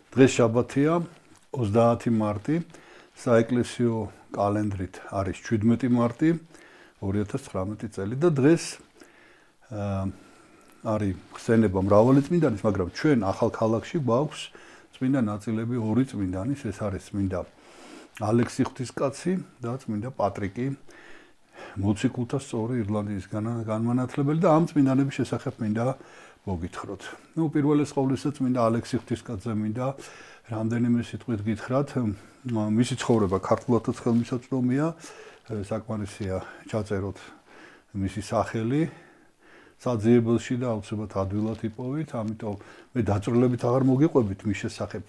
დღეს შაბათია 30 მარტი, საეკლესიო კალენდრით არის 17 მარტი 2019 წელი და დღეს არის ხსენება მრავალი წმინდანის, მაგრამ ჩვენ ახალ ქალაქში გვაქვს წმინდა ნაწილები ორი წმინდანის, ეს არის წმინდა ალექსი ღვთისკაცი და წმინდა პატრიკი, მოციქულთა სწორი ირლანდიის განმანათლებელი და ამ წმინდანების შესახებ მინდა მოგითხროთ. პირველეს ყოვლისა წმინდა ალექსი ღვთისკაცზე მინდა რამდენიმე სიტყვით გითხრათ. მისი ცხოვრება ქართულადაც ხელმისაწვდომია, საკმარისია ჩაწეროთ მისი სახელი საძიებელში და აუცილებლად ადვილად იპოვით, ამიტომ მე დაწვრილებით აღარ მოგიყვებით მის შესახებ.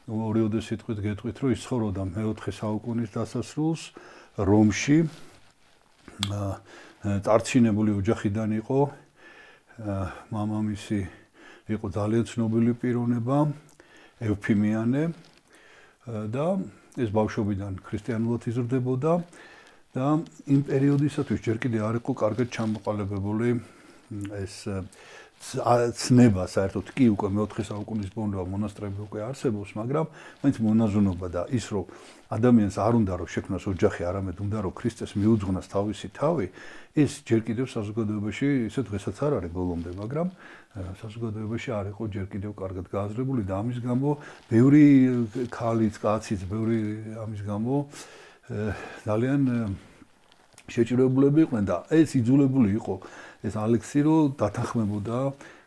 ორიოდე სიტყვით გეტყვით, რომ ის ცხოვრობდა მე-4 საუკუნის დასასრულს რომში. წარჩინებული ოჯახიდან იყო, მამამისი იყო ძალიან ცნობილი პიროვნება, ევფიმიანე და ეს ბავშვობიდან ქრისტიანულად იზრდებოდა და იმ პერიოდისათვის ჯერ კიდე არ იყო კარგად ჩამოყალიბებული ეს ცნება, საერთოდ კი უკვე მე-4 საუკუნის ბოლომდე მონასტრები უკვე არსებობს, მაგრამ მაინც მონაზონობა და ის რომ ადამიანს არ უნდა რომ შექმნას ოჯახი, არამედ უნდა რომ ქრისტეს მიუძღვნას თავისი თავი, ეს ჯერ კიდევ საზოგადოებაში ისე დღესაც არ არის ბოლომდე, მაგრამ საზოგადოებაში არ იყო ჯერ კიდევ კარგად გააზრებული და ამის გამო ბევრი ქალიც, კაციც, ბევრი ამის გამო ძალიან შეჭირებულები იყვნენ და ეს იძულებული იყო ეს ალექსი რომ დათანხმებოდა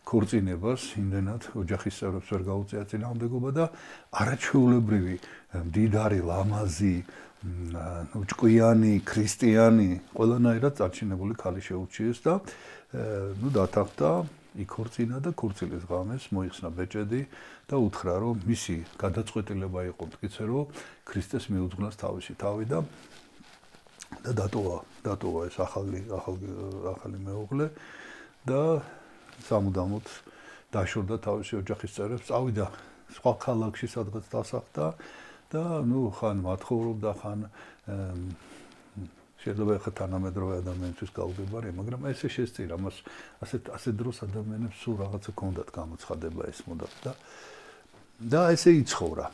ქორწინებას, იმდენად ოჯახის წევრებს ვერ გაუწია წინააღმდეგობა და არაჩვეულებრივი მდიდარი, ლამაზი, ჭკვიანი, ქრისტიანი, ყველანაირად წარჩინებული ქალი შეურჩიეს და დათანხმდა, იქორწინა და ქორწილის ღამეს მოიხსნა ბეჭედი და უთხრა რომ მისი გადაწყვეტილება იყო მტკიცე რომ ქრისტეს მიუძღვნას თავისი თავი და დატოვა ეს ახალი მეუღლე და სამუდამოდ დაშორდა თავისი ოჯახის წევრებს, წავიდა სხვა ქალაქში, სადღაც დასახლდა და ხან მათხოვრობდა, ხან შეიძლება ხა თანამედროვე ადამიანისთვის გაუგებარია, მაგრამ ესე შესწირა მას ასეთ დროს ადამიანებს სულ რაღაცა კონდათ გამოცხადება ეს მოდათ და ესე იცხოვრა.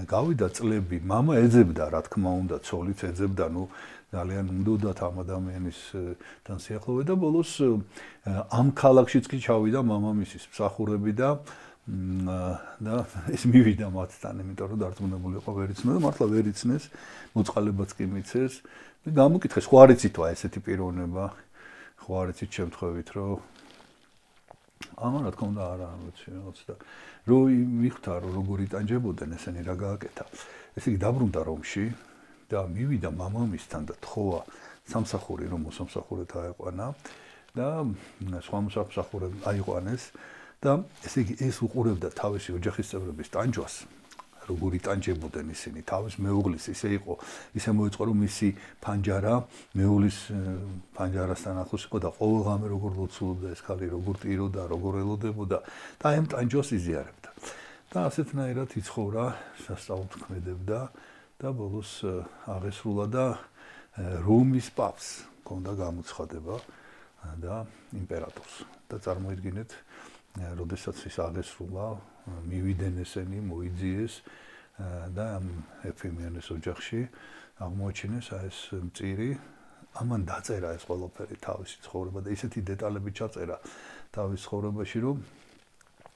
გავიდა წლები, მამა ეძებდა, რა თქმა უნდა, ცოლიც ეძებდა, ძალიან უნდათ ამ ადამიანისთან სიახლოვე და ბოლოს ამ ქალაქშიც კი ჩავიდა მამამისის მსახურები და ეს მივიდა მათთან, იმიტომ რომ დარწმუნებული იყო ვერ იცნო და მართლა ვერ იცნეს, მოწყალებაც კი მიცეს. გამოკითხეს, ხო არ იცითო ესეთი პიროვნება, ხო არ იცით შემთხვევით, რომ ამა რა თქმა უნდა არა ვიცი და რომ მიხვდა რომ როგორ იტანჯებოდნენ ესენი რა გააკეთა. ესე იგი დაბრუნდა რომში და მივიდა მამამისთან და თხოვა სამსახური რომ მოსამსახურეთ აეყვანა და სხვა მოსამსახურე აიყვანეს და ესე იგი ეს უყურებდა თავისი ოჯახის წევრების ტანჯვას, როგორ იტანჯებოდნენ ისინი თავის მეუღლის, ისე მოიწყო რომ მისი ფანჯარა მეუღლის ფანჯარასთან ახლოს იყო და ყოველდღე როგორ ლოცულობდა ეს ქალი, როგორ ტიროდა, როგორ ელოდებოდა და ამ ტანჯვას იზიარებდა. და ასეთნაირად იცხოვრა, სასწაულთქმედებდა და ბოლოს აღესრულა და რომის პაპს ჰქონდა გამოცხადება და იმპერატორს და წარმოიდგინეთ, როდესაც ის აღესრულა, მივიდნენ ესენი, მოიძიეს და ეფემიანეს ოჯახში აღმოაჩინეს ეს მწირი, ამან დაწერა ეს ყველაფერი თავისი ცხოვრება და ისეთი დეტალები ჩაწერა თავის ცხოვრებაში, რომ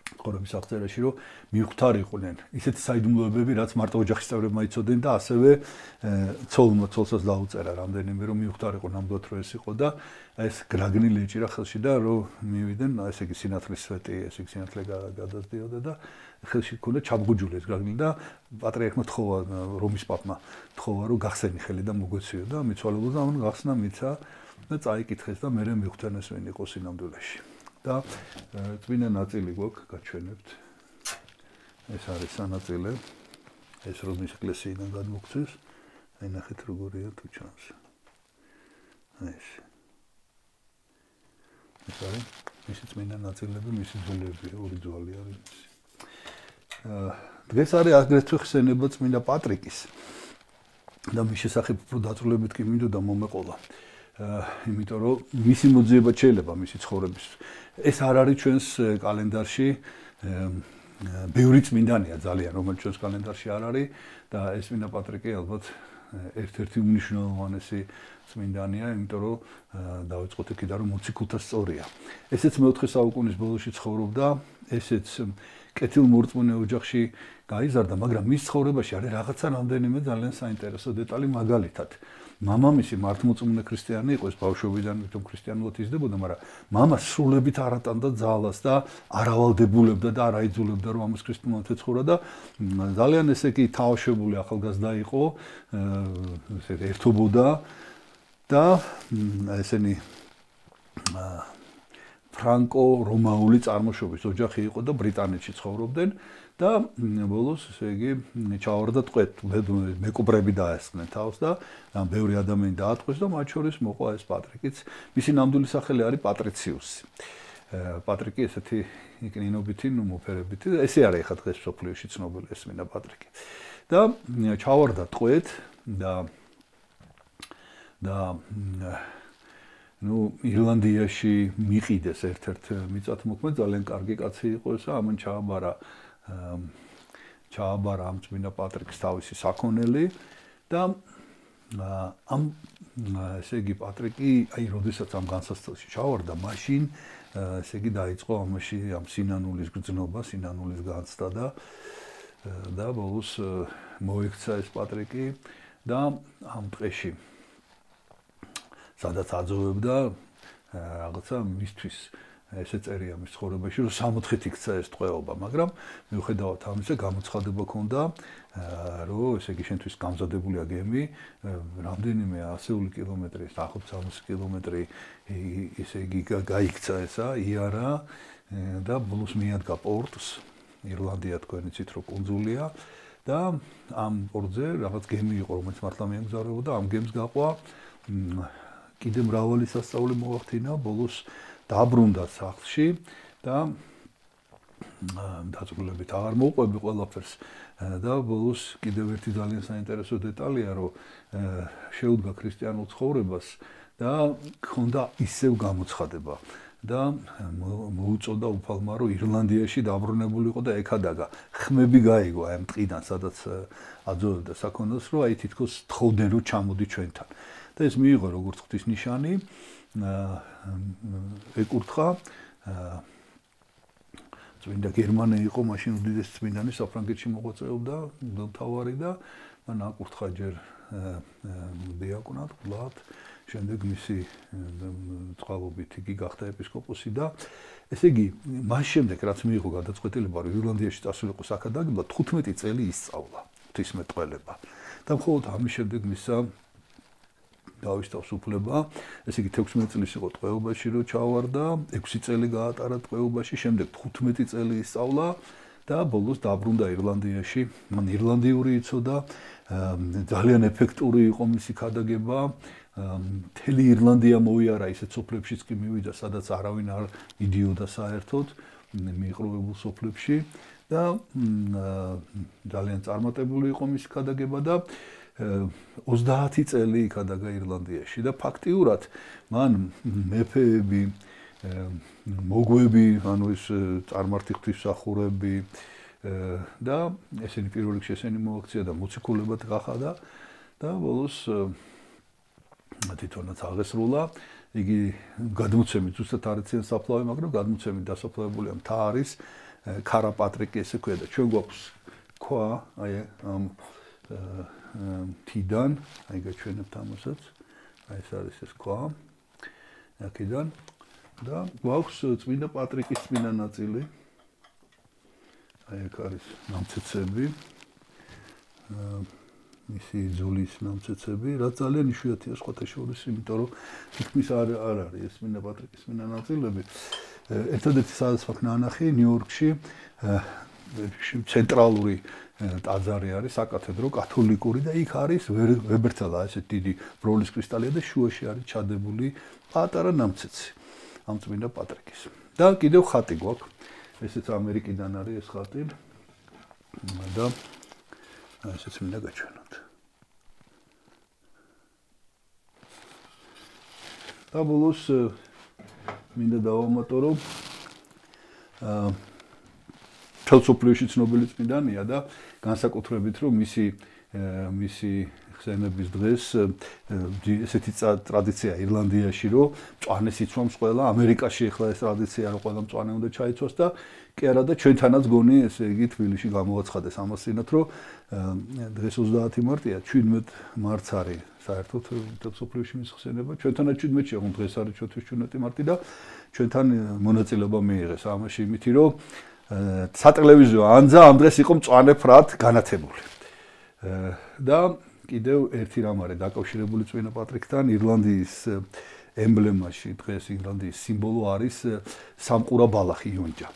ცხოვრების აღწერაში, რომ მიხვდარიყვნენ ისეთი საიდუმლოებები, რაც მარტო ოჯახის წევრებმა იცოდნენ და ასევე ცოლსაც დაუწერა რამდენიმე, რომ მიხვდარიყო ნამდვილად რომ ეს იყო და ეს გრაგნილი ეჭირა ხელში და რომ მივიდნენ, ესე იგი სინათლის სვეტი, ესე იგი სინათლე გადასდიოდა და ხელში ჰქონდა ჩამგუჯული ეს გრაგნილი და პატრიარქმა თხოვა, რომის პაპმა თხოვა, რომ გახსენი ხელი და მოგვეციო და მიცვალებულს და ამან გახსნა მიცა და წაიკითხეს და მერე მიხვდნენ ეს ვინ იყო სინამდვილეში. და წმინდა ნაწილი გვაქვს გაჩვენებთ. ეს არის სანაწილე. ეს რომის ეკლესიიდან გადმოგცეს. აი ნახეთ როგორია თუ ჩანს. ეს არის მისი წმინდა ნაწილები, მისი ძვლები, ორი ძვალი არის. დღეს არის აგრეთვე ხსენება წმინდა პატრიკის. და მის შესახებ უფრო დაწვრილებებით კი მინდოდა მომეყოლა. იმიტომ რომ მისი მოძიება შეიძლება მისი ცხოვრების. ეს არ არის ჩვენს კალენდარში ბევრი წმინდანია ძალიან, რომელიც ჩვენს კალენდარში არ არის და ეს წმინდა პატრიკი ალბათ ერთ-ერთი უმნიშვნელოვანესი წმინდანია, იმიტომ რომ დავიწყოთ იქიდან რომ მოციქულთა სწორია. ესეც მე-4 საუკუნის ბოლოში ცხოვრობდა, ესეც კეთილმორწმუნე ოჯახში გაიზარდა, მაგრამ მის ცხოვრებაში არის რაღაცა რამდენიმე ძალიან საინტერესო დეტალი, მაგალითად მამამისი მართლმორწმუნე ქრისტიანი იყო, ეს ბავშვობიდან თვითონ ქრისტიანულად იზრდებოდა, მაგრამ მამა სრულებით არ ატანდა ძალას და არ ავალდებულებდა და არ აიძულებდა რომ ამას ქრისტიანულად ეცხოვრა და ძალიან ესე იგი თავშებული ახალგაზრდა იყო, ესე ერთობოდა და ესენი ფრანკო-რომაული წარმოშობის ოჯახი იყო და ბრიტანეთში ცხოვრობდნენ და ბოლოს ესე იგი ჩავარდა ტყვეთ, მეკობრები დაესხნენ თავს და ბევრი ადამიანი დაატყვეს და მათ შორის მოყვა ეს პატრიკიც. მისი ნამდვილი სახელი არის პატრიციუსი. პატრიკი ესეთი იქნინობითი, მოფერებითი, ესე არის ახლა დღეს სოფლიოში ცნობილი ეს მინდა პატრიკი. და ჩავარდა ტყვეთ და ირლანდიაში მიყიდეს ერთ-ერთ მიწათმოქმედ, ძალიან კარგი კაცი იყო ესა, ამან ჩააბარა ამ წმინდა პატრიკს თავისი საქონელი და ამ ესე იგი პატრიკი, აი, როდესაც ამ განსასწრებში ჩავარდა, მაშინ ესე იგი დაიწყო ამაში ამ სინანულის გრძნობა, სინანულის განცდა და ბოლოს მოექცა ეს პატრიკი და ამ ტყეში სადაც აძოვებდა რაღაცა მისთვის ესე წერია მის ცხოვრებაში რომ 60-ით იქცა ეს ტყვეობა, მაგრამ მიუხედავად ამისა გამოცხადება ქონდა რომ ესე იგი შენთვის გამზადებულია გემი რამდენიმე ასეული კილომეტრი, 60 კილომეტრი ესე იგი გაიქცა ესა იარა და ბოლოს მიადგა პორტს, ირლანდია თქვენ იცით რომ კუნძულია და ამ პორტზე რაღაც გემი იყო რომელიც მართლა მიემგზავრებოდა, ამ გემს გაყვა კიდე მრავალი სასწაული მოახდინა, ბოლოს დაბრუნდა სახლში და დაწვრილებით აღარ მოუყვები ყველაფერს და ბოლოს კიდევ ერთი ძალიან საინტერესო დეტალია, რომ შეუდგა ქრისტიანულ ცხოვრებას და ჰქონდა ისევ გამოცხადება და მოუწოდა უფალმა, რომ ირლანდიაში დაბრუნებული იყო და ეკადაგა. ხმები გაიგო აი ამ ტყიდან, სადაც აძოვებდა საქონელს, რომ აი თითქოს თხოვდნენ რომ ჩამოდი ჩვენთან. და ეს მიიღო როგორც ღვთის ნიშანი, ეკურთხა წმინდა გერმანე იყო მაშინ უდიდესი წმინდანი საფრანგეთში მოღვაწეობდა, მღვდელმთავარი და მან აკურთხა ჯერ დიაკვნად, გლად, შემდეგ მისი წყალობით იგი გახდა ეპისკოპოსი და ესე იგი, მას შემდეგ რაც მიიღო გადაწყვეტილება, რომ ირლანდიაში წასულიყო საქადაგებლად, 15 წელი ისწავლა ღვთისმეტყველება. და მხოლოდ ამის შემდეგ მისცა დავისწავს უფლება, ესე იგი 16 წლის იყო ტყვეობაში რომ ჩავარდა, 6 წელი გაატარა ტყვეობაში, შემდეგ 15 წელი ისწავლა და ბოლოს დაბრუნდა ირლანდიაში. მან ირლანდიური იცოდა, ძალიან ეფექტური იყო მისი ქადაგება. მთელი ირლანდია მოიარა ისეთ სოფლებშიც კი მივიდა, სადაც არავინ არ იდიოდა საერთოდ მიყრუებულ სოფლებში და ძალიან წარმატებული იყო მისი ქადაგება და 30 წელი იქადაგა ირლანდიაში და ფაქტიურად მან მეფეები, მოგვები, ანუ ეს წარმართი ღვთისმსახურები და ესენი პირველ რიგში ესენი მოაქცია და მოციქულებად გახადა და ბოლოს თვითონაც აღესრულა. იგი გადმოცემით ზუსტად არ იციან საფლავი, მაგრამ გადმოცემით დასაფლავებულია მთა არის ქარა პატრიკი ესე ქვია და ჩვენ გვაქვს ქვა აი ამ თიდან, აი გაჩვენებთ ამასაც. აი ეს არის ეს ქვა. აქედან და გვაქვს წმინდა პატრიკის წმინდა ნაწილი. აი აქ არის ნამცეცები. მისი ძულის ნამცეცები, რაც ძალიან იშვიათია სხვათა შორის, იმიტომ რომ თითქმის არ არის ეს წმინდა პატრიკის წმინდა ნაწილები. ერთადერთი სადაც ვაქვს ნანახი ნიუ-იორკში ცენტრალური ტაძარი არის, საკათედრო, კათოლიკური და იქ არის ვებერთალა ესეთ დიდი ბროლის კრისტალია და შუაში არის ჩადებული პატარა ნამცეცი ამ წმინდა პატრიკის. და კიდევ ხატი გვაქვს. ესეც ამერიკიდან არის ეს ხატი. და ესეც მინდა გაჩვენოთ. და ბოლოს მინდა დავამატო, რომ მთელ სოფლიოში ცნობილი წმინდანია და განსაკუთრებით რომ მისი ხსენების დღეს ესეთი ტრადიცია ირლანდიაში რომ მწვანე სიცვამს ყველა ამერიკაში ახლა ეს ტრადიცია რომ ყველა მწვანე უნდა ჩაიცვას და კი არა და ჩვენთანაც გონი ესე იგი თბილისში გამოვაცხადეს ამას წინათ რომ დღეს 30 მარტია 17 მარტს არის საერთოდ სოფლიოში მის ხსენება ჩვენთანაც 17-ში აღარ დღეს არის 17 მარტი და ჩვენთან მონაწილეობა მიიღეს ამაში იმითი რომ სატელევიზიო ანძა ამ დღეს იყო მწვანე ფრად განათებული და კიდევ ერთი რამ არის დაკავშირებული წმინდა პატრიკთან ირლანდიის ემბლემაში დღეს ირლანდიის სიმბოლო არის სამყურა ბალახი იონჯა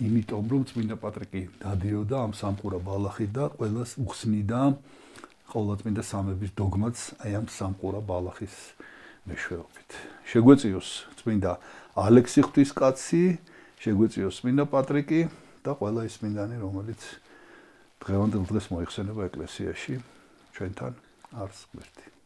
იმიტომ რომ წმინდა პატრიკი დადიოდა ამ სამყურა ბალახით და ყველას უხსნიდა ყოვლადწმინდა სამების დოგმაც აი ამ სამყურა ბალახის მეშვეობით შეგვეციოს წმინდა ალექსი ღვთისკაცი შეგვეციოს წმინდა პატრიკი და ყველა ის წმინდანი რომელიც დღევანდელ დღეს მოიხსენება ეკლესიაში ჩვენთან არს ღმერთი